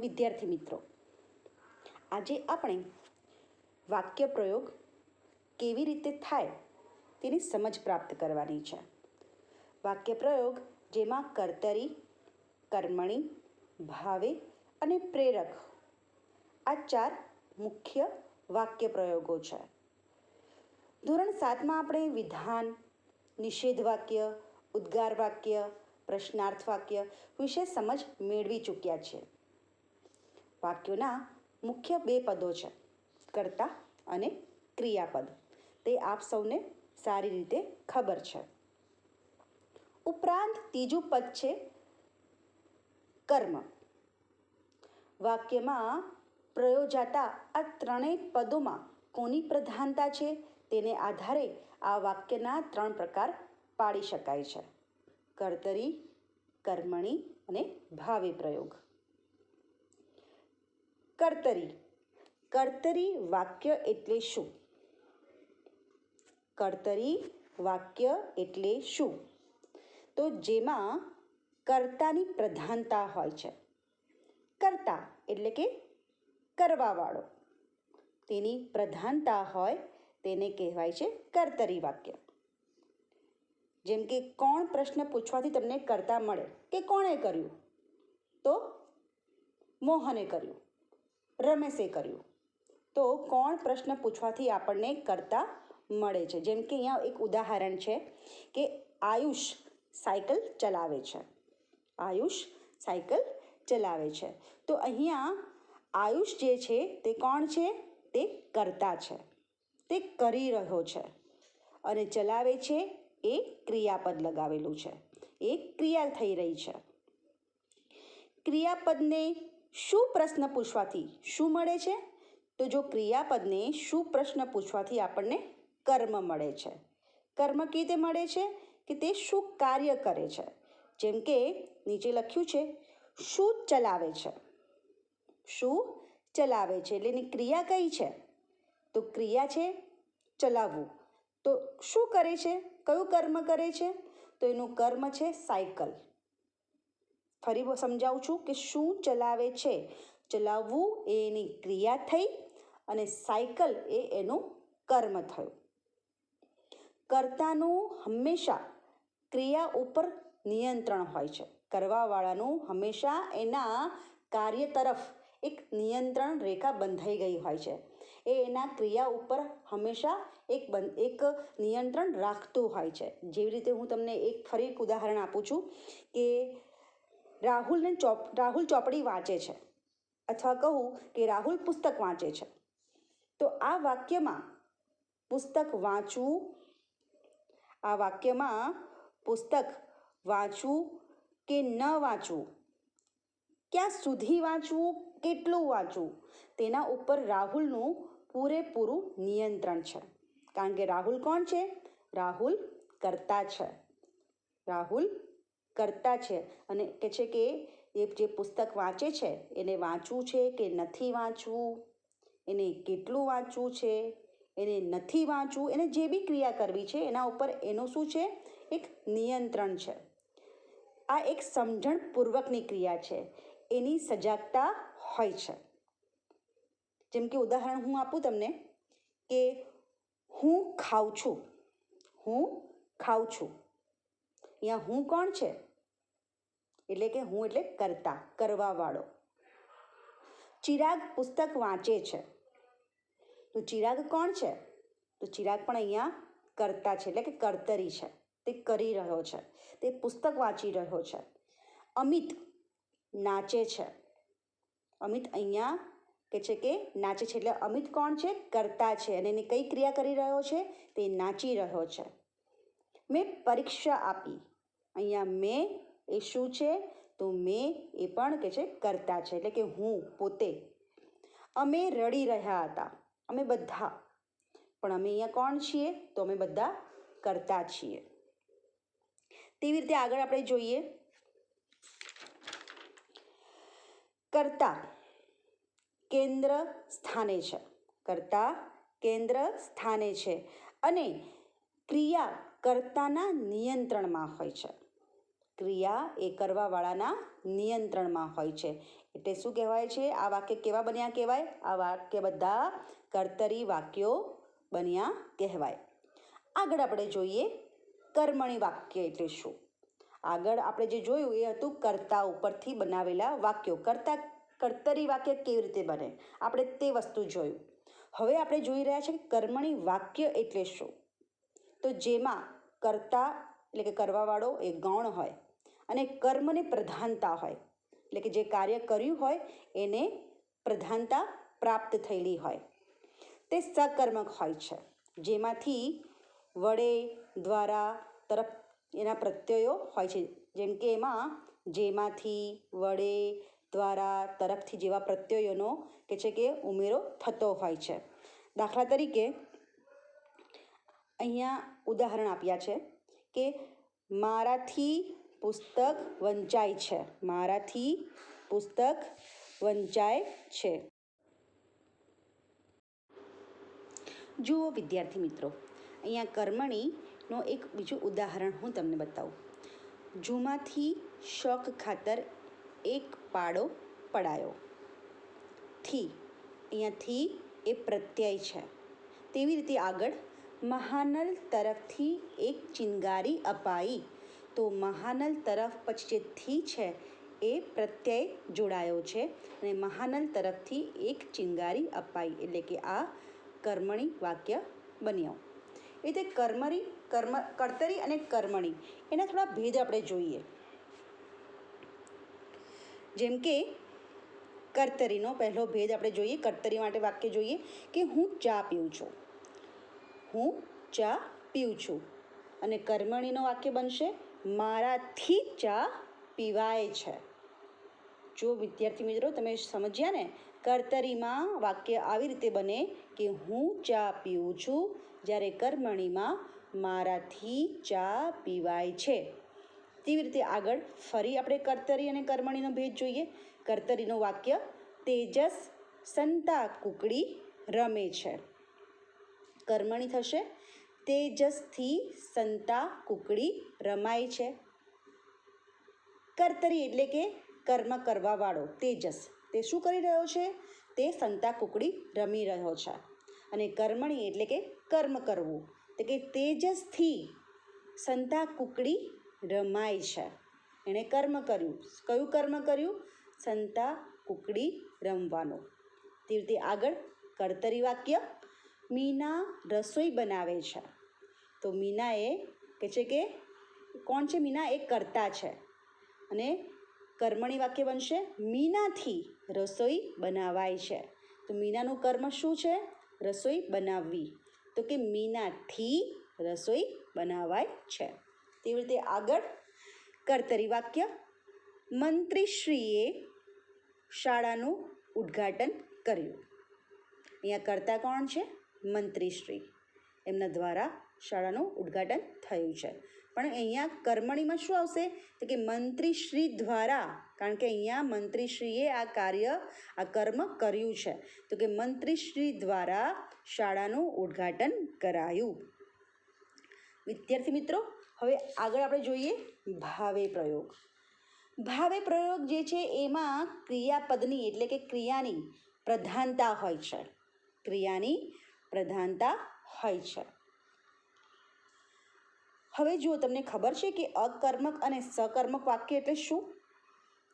વિદ્યાર્થી મિત્રો, આજે આપણે વાક્ય પ્રયોગ કેવી રીતે થાય તેની સમજ પ્રાપ્ત કરવાની છે. વાક્ય પ્રયોગ જેમાં કર્તરી, કર્મણી, ભાવે અને પ્રેરક આ 4 મુખ્ય વાક્ય પ્રયોગો છે. ધોરણ 7માં આપણે વિધાન, નિષેધ વાક્ય, ઉદ્ગાર વાક્ય, પ્રશ્નાર્થ વાક્ય વિશે સમજ મેળવી ચૂક્યા છે. વાક્યોના મુખ્ય 2 પદો છે, કર્તા અને ક્રિયાપદ. તે આપ સૌને સારી રીતે ખબર છે. ઉપરાંત ત્રીજું પદ છે કર્મ. વાક્યમાં પ્રયોજાતા આ ત્રણેય પદોમાં કોની પ્રધાનતા છે તેને આધારે આ વાક્યના 3 પ્રકાર પાડી શકાય છે: કર્તરી, કર્મણી અને ભાવે પ્રયોગ. કર્તરી. કર્તરી વાક્ય એટલે શું? કર્તરી વાક્ય એટલે શું? તો જેમાં કર્તાની પ્રધાનતા હોય છે. કર્તા એટલે કે કરવાવાળો, તેની પ્રધાનતા હોય તેને કહેવાય છે કર્તરી વાક્ય. જેમ કે કોણ પ્રશ્ન પૂછવાથી તમને કર્તા મળે કે કોણે કર્યું? તો મોહને કર્યું, રમેશે કર્યું. તો કોણ પ્રશ્ન પૂછવાથી આપણને કર્તા મળે છે. જેમ કે અહીંયા એક ઉદાહરણ છે કે આયુષ સાયકલ ચલાવે છે. આયુષ સાયકલ ચલાવે છે. તો અહીંયા આયુષ જે છે તે કોણ છે? તે કર્તા છે. તે કરી રહ્યો છે. અને ચલાવે છે એ ક્રિયાપદ લગાવેલું છે. એ ક્રિયા થઈ રહી છે. ક્રિયાપદને શું પ્રશ્ન પૂછવાથી શું મળે છે? તો જો ક્રિયાપદને શું પ્રશ્ન પૂછવાથી આપણને કર્મ મળે છે. કર્મ કેવી રીતે મળે છે? કે તે શું કાર્ય કરે છે. જેમ કે નીચે લખ્યું છે શું ચલાવે છે. શું ચલાવે છે એટલે એની ક્રિયા કઈ છે? તો ક્રિયા છે ચલાવવું. તો શું કરે છે? કયું કર્મ કરે છે? તો એનું કર્મ છે સાયકલ. ફરી સમજાવું છું કે શું ચલાવે છે. ચલાવવું એ એની ક્રિયા થઈ અને સાયકલ એ એનું કર્મ થયું. કર્તાનું હંમેશા ક્રિયા ઉપર નિયંત્રણ હોય છે. કરવાવાળાનું હંમેશા એના કાર્ય તરફ એક નિયંત્રણ રેખા બંધાઈ ગઈ હોય છે. એ એના ક્રિયા ઉપર હંમેશા એક નિયંત્રણ રાખતું હોય છે. જેવી રીતે હું તમને ફરી એક ઉદાહરણ આપું છું કે રાહુલ ચોપડી વાંચે છે, અથવા કહું કે રાહુલ પુસ્તક વાંચે છે. તો આ વાક્યમાં પુસ્તક વાંચવું કે ન વાંચવું, ક્યાં સુધી વાંચવું, કેટલું વાંચવું, તેના ઉપર રાહુલનું પૂરેપૂરું નિયંત્રણ છે. કારણ કે રાહુલ કોણ છે? રાહુલ કર્તા છે. રાહુલ કર્તા છે અને કહે છે કે એ જે પુસ્તક વાંચે છે એને વાંચવું છે કે નથી વાંચવું, એને કેટલું વાંચવું છે, એને નથી વાંચવું, એને જે બી ક્રિયા કરવી છે એના ઉપર એનું શું છે? એક નિયંત્રણ છે. આ એક સમજણપૂર્વકની ક્રિયા છે. એની સજાગતા હોય છે. જેમ કે ઉદાહરણ હું આપું તમને કે હું ખાઉં છું. હું ખાઉં છું. અહીંયા હું કોણ છે? એટલે કે હું એટલે કર્તા, કરવાવાળો. ચિરાગ પુસ્તક વાંચે છે. તો ચિરાગ કોણ છે? તો ચિરાગ પણ અહીંયા કર્તા છે, એટલે કે કર્તરી છે. તે કરી રહ્યો છે. તે પુસ્તક વાંચી રહ્યો છે. અમિત નાચે છે. અમિત અહીંયા કહે છે કે નાચે છે. એટલે અમિત કોણ છે? કર્તા છે. અને એને કઈ ક્રિયા કરી રહ્યો છે? તે નાચી રહ્યો છે. મેં પરીક્ષા આપી. અહીંયા મેં એ શું છે? તો મેં એ પણ કહે છે કર્તા છે, એટલે કે હું પોતે. અમે રડી રહ્યા હતા. અમે બધા. પણ અમે અહીંયા કોણ છીએ? તો અમે બધા કર્તા છીએ. તેવી રીતે આગળ આપણે જોઈએ. કર્તા કેન્દ્ર સ્થાને છે. કર્તા કેન્દ્ર સ્થાને છે અને ક્રિયા કર્તાના નિયંત્રણમાં હોય છે. ક્રિયા એ કરવાવાળાના નિયંત્રણમાં હોય છે. એટલે શું કહેવાય છે? આ વાક્ય કેવા બન્યા કહેવાય? આ વાક્ય બધા કર્તરી વાક્યો બન્યા કહેવાય. આગળ આપણે જોઈએ કર્મણી વાક્ય એટલે શું. આગળ આપણે જે જોયું એ હતું કર્તા ઉપરથી બનાવેલા વાક્યો. કર્તરી વાક્ય કેવી રીતે બને આપણે તે વસ્તુ જોયું. હવે આપણે જોઈ રહ્યા છીએ કે કર્મણી વાક્ય એટલે શું. તો જેમાં કર્તા એટલે કે કરવાવાળો એ ગૌણ હોય અને કર્મને પ્રધાનતા હોય, એટલે કે જે કાર્ય કર્યું હોય એને પ્રધાનતા પ્રાપ્ત થયેલી હોય. તે સકર્મક હોય છે, જેમાંથી વડે, દ્વારા, તરફ એના પ્રત્યયો હોય છે. જેમ કે એમાં જેમાંથી, વડે, દ્વારા, તરફથી જેવા પ્રત્યયોનો કે છે કે ઉમેરો થતો હોય છે. દાખલા તરીકે અહીંયા ઉદાહરણ આપ્યા છે કે મારાથી પુસ્તક વંચાય છે. મારાથી પુસ્તક વંચાય છે. જુઓ વિદ્યાર્થી મિત્રો, અહીંયા કર્મણીનો એક બીજું ઉદાહરણ હું તમને બતાવું. જુમાંથી શોખ ખાતર એક પાડો પડાયો. થી, અહીંયાથી એ પ્રત્યય છે. તેવી રીતે આગળ મહાનલ તરફથી એક ચિનગારી અપાઈ. તો મહાનલ તરફ પછી જે થી છે એ પ્રત્યય જોડાયો છે અને મહાનલ તરફથી એક ચિનગારી અપાઈ એટલે કે આ કર્મણી વાક્ય બન્યો. એ રીતે કર્તરી અને કર્મણી એના થોડા ભેદ આપણે જોઈએ. જેમ કે કર્તરીનો પહેલો ભેદ આપણે જોઈએ. કર્તરી માટે વાક્ય જોઈએ કે હું ચા પીઉં છું. હું ચા પીઉં છું. અને કર્મણીનો વાક્ય બનશે મારાથી ચા પીવાય છે. જો વિદ્યાર્થી મિત્રો તમે સમજ્યા ને, કર્તરીમાં વાક્ય આવી રીતે બને કે હું ચા પીઉં છું, જ્યારે કર્મણીમાં મારાથી ચા પીવાય છે. તેવી રીતે આગળ ફરી આપણે કર્તરી અને કર્મણીનો ભેદ જોઈએ. કર્તરીનું વાક્ય તેજસ સંતા કુકડી રમે છે. કર્મણી થશે તેજસથી સંતા કુકડી રમાય છે. કર્તરી એટલે કે કર્મ કરવાવાળો તેજસ, તે શું કરી રહ્યો છે? તે સંતા કુકડી રમી રહ્યો છે. અને કર્મણી એટલે કે કર્મ કરવું, એટલે કે તેજસથી સંતા કુકડી રમાય છે. એણે કર્મ કર્યું. કયું કર્મ કર્યું? સંતા કુકડી રમવાનું. તે રીતે આગળ કર્તરી વાક્ય મીના રસોઈ બનાવે છે. તો મીના એ કહે છે કે કોણ છે? મીના એ કર્તા છે. અને કર્મણી વાક્ય બનશે મીનાથી રસોઈ બનાવાય છે. તો મીનાનું કર્મ શું છે? રસોઈ બનાવવી. તો કે મીનાથી રસોઈ બનાવાય છે. તેવી રીતે આગળ કર્તરી વાક્ય મંત્રીશ્રીએ શાળાનું ઉદ્ઘાટન કર્યું. અહીંયા કર્તા કોણ છે? મંત્રીશ્રી. એમના દ્વારા શાળાનું ઉદ્ઘાટન થયું છે. પણ અહીંયા કર્મણીમાં શું આવશે? તો કે મંત્રીશ્રી દ્વારા, કારણ કે અહીંયા મંત્રીશ્રીએ આ કર્મ કર્યું છે. તો કે મંત્રીશ્રી દ્વારા શાળાનું ઉદ્ઘાટન કરાયું. વિદ્યાર્થી મિત્રો, હવે આગળ આપણે જોઈએ ભાવે પ્રયોગ. ભાવે પ્રયોગ જે છે એમાં ક્રિયાપદની એટલે કે ક્રિયાની પ્રધાનતા હોય છે. ક્રિયાની પ્રધાનતા હોય છે. હવે જુઓ, તમને ખબર છે કે અકર્મક અને સકર્મક વાક્ય એટલે શું?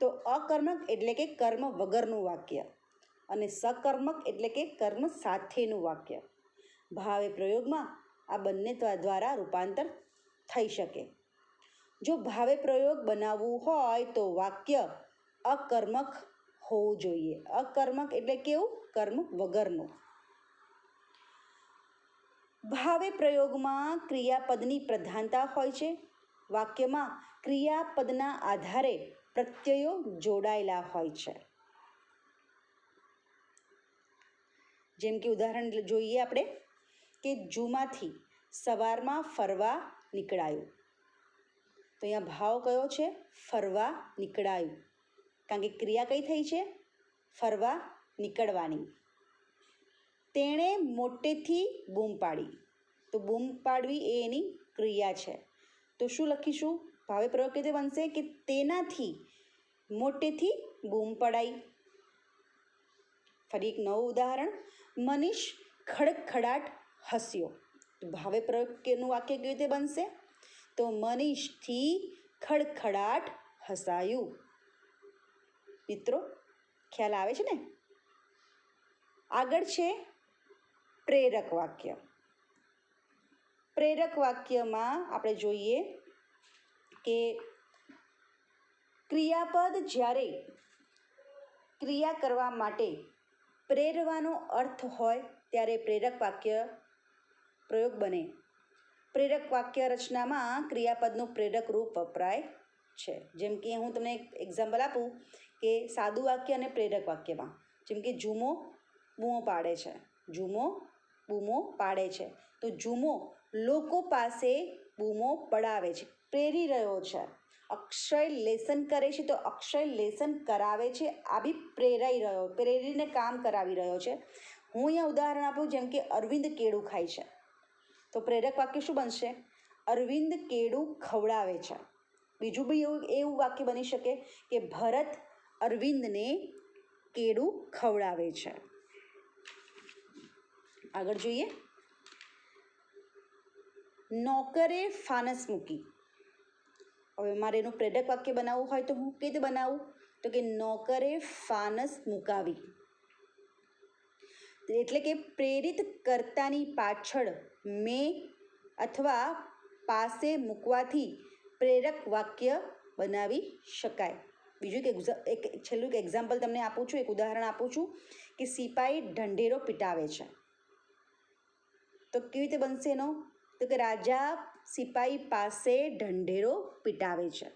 તો અકર્મક એટલે કે કર્મ વગરનું વાક્ય અને સકર્મક એટલે કે કર્મ સાથેનું વાક્ય. ભાવે પ્રયોગમાં આ બંને દ્વારા રૂપાંતર થઈ શકે. જો ભાવે પ્રયોગ બનાવવું હોય તો વાક્ય અકર્મક હોવું જોઈએ. અકર્મક એટલે કેવું? કર્મ વગરનું. ભાવે પ્રયોગમાં ક્રિયાપદની પ્રધાનતા હોય છે. વાક્યમાં ક્રિયાપદના આધારે પ્રત્યયો જોડાયેલા હોય છે. જેમ કે ઉદાહરણ જોઈએ આપણે કે જુમાંથી સવારમાં ફરવા નીકળાયું. તો અહીંયા ભાવ કયો છે? ફરવા નીકળાયું. કારણ કે ક્રિયા કઈ થઈ છે? ફરવા નીકળવાની. તેણે મોટેથી બૂમ પાડી. તો બૂમ પાડવી એ એની ક્રિયા છે. તો શું લખીશું? ભાવે પ્રયોગ કેવી રીતે બનશે કે તેનાથી મોટેથી બૂમ પડાઈ. ફરી એક નવું ઉદાહરણ, મનીષ ખડખડાટ હસ્યો. તો ભાવે પ્રયોગનું વાક્ય કેવી રીતે બનશે? તો મનીષથી ખડખડાટ હસાયું. મિત્રો ખ્યાલ આવે છે ને? આગળ છે પ્રેરક વાક્ય. પ્રેરક વાક્યમાં આપણે જોઈએ કે ક્રિયાપદ જ્યારે ક્રિયા કરવા માટે પ્રેરવાનો અર્થ હોય ત્યારે પ્રેરક વાક્ય પ્રયોગ બને. પ્રેરક વાક્ય રચનામાં ક્રિયાપદનું પ્રેરક રૂપ વપરાય છે. જેમ કે હું તમને એક એક્ઝામ્પલ આપું કે સાદું વાક્ય અને પ્રેરક વાક્યમાં, જેમ કે જુમો બૂમો પાડે છે. જુમો બૂમો પાડે છે. તો જુમો લોકો પાસે બૂમો પડાવે છે, પ્રેરી રહ્યો છે. અક્ષય લેસન કરે છે તો અક્ષય લેસન કરાવે છે, આ બી પ્રેરીને કામ કરાવી રહ્યો છે. હું અહીંયા ઉદાહરણ આપું, જેમ કે અરવિંદ કેળું ખાય છે. તો પ્રેરક વાક્ય શું બનશે? અરવિંદ કેળું ખવડાવે છે. બીજું બી એવું વાક્ય બની શકે કે ભરત અરવિંદને કેળું ખવડાવે છે. આગળ જોઈએ, નોકરે ફાનસ મૂકી. હવે મારે એનું પ્રેરક વાક્ય બનાવવું હોય તો હું કેવી રીતે બનાવું? તો કે નોકરે ફાનસ મુકાવી. એટલે કે પ્રેરિત કર્તાની પાછળ મેં અથવા પાસે મૂકવાથી પ્રેરક વાક્ય બનાવી શકાય. બીજું એક છેલ્લું એક એક્ઝામ્પલ તમને આપું છું, એક ઉદાહરણ આપું છું કે સિપાઈ ઢંઢેરો પીટાવે છે. તો કેવી રીતે બનશે એનો? તો કે રાજા સિપાઈ પાસે ઢંઢેરો પીટાવે છે.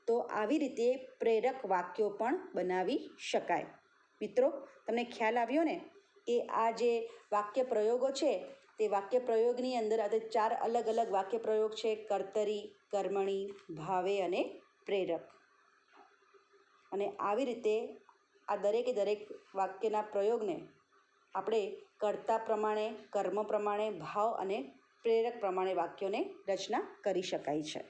તો આવી રીતે પ્રેરક વાક્યો પણ બનાવી શકાય. મિત્રો તમને ખ્યાલ આવ્યો ને કે આ જે વાક્ય પ્રયોગો છે તે વાક્ય પ્રયોગની અંદર આ 4 અલગ અલગ વાક્ય પ્રયોગ છે: કર્તરી, કર્મણી, ભાવે અને પ્રેરક. અને આવી રીતે આ દરેકે દરેક વાક્યના પ્રયોગને આપણે કર્તા પ્રમાણે, કર્મ પ્રમાણે, ભાવ અને પ્રેરક પ્રમાણે વાક્યોને રચના કરી શકાય છે.